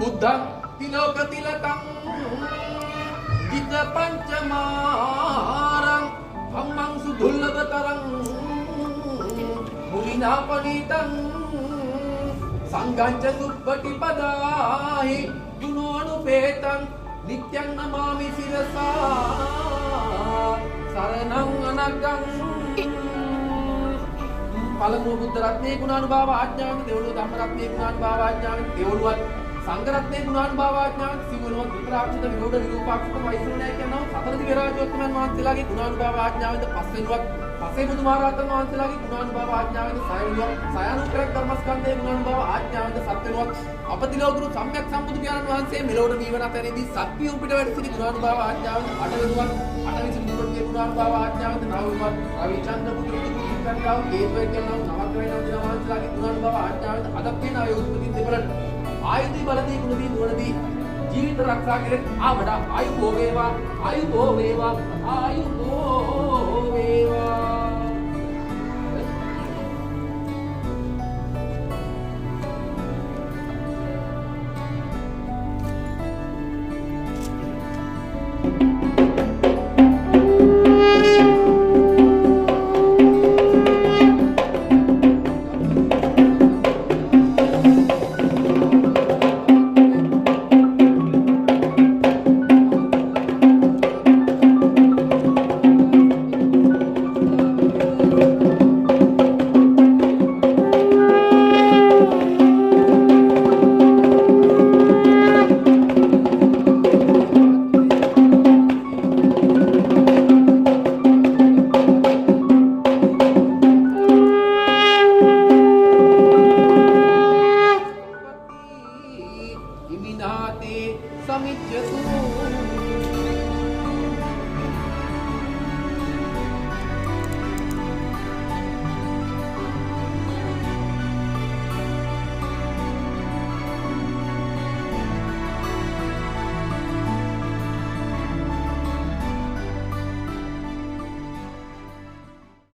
බුද්ධං තිලෝක තිලකං ජිත පංචමාරං ධම්මං සුදුල්ලභතරං මුනිනා පණිතං සංඝං ච සුප්පටිපදාහි ගුණෝනුපේතං නිත්‍යං නමාමි සිරසා සරණං අනග්ගං. පළමුව බුද්ධ රත්නයේ ගුණානුභාව ආඥාවෙන්, දෙවනුව ධම්ම රත්නයේ ගුණානුභාව ආඥාවෙන්, දෙවනුවත් සංඝ රත්නයේ ගුණානුභාව ආඥාවෙන්, සිවනුවත් විතරාක්ෂිත විරෝධ විරූපාක්ෂිත වෛශ්‍රණය කියනවා සතර දිව්‍ය රාජෝත්තමයන් වහන්සේලාගේ ගුණානුභාව ආඥාවෙන්, පස්වෙනුවත් පසේ බුදුමහරහතන් වහන්සේලාගේ ගුණානුභාව ආඥාවෙන්, සයනුවත් සයනුක්‍රක් ධර්මස්කන්ධයේ ගුණානුභාව ආඥාවෙන්, සත්වෙනුවත් අපතිලෝකුරු සම්්‍යක් සම්බුදු පියාණන් වහන්සේ මෙලොවට නිවන අතරේදී සත්‍ය උපිට වැඩ සිටි ගුණානුභාව ආඥාවෙන්, අටවෙනුවත් අටවිසි බුදුරජාණන්ගේ ගුණානුභාව ආඥාවෙන්, නවවෙනුවත් රවිචන්ද්‍ර පුත්‍රගේ ගුණානුභාව හේතුව කියනවා නවග්‍රහණ දින වහන්සේලාගේ ගුණානුභාව ආඥාවෙන් අදක් වෙන ආයෝත්පති දෙවලට ආයුධි බලදී ගුණදී නුවණදී ජීවිත ආරක්ෂා කෙරෙත් ආවඩ ආයු භෝ වේවා, ආයු භෝ වේවා, ආයු භෝ වේවා. සමිච්ඡතු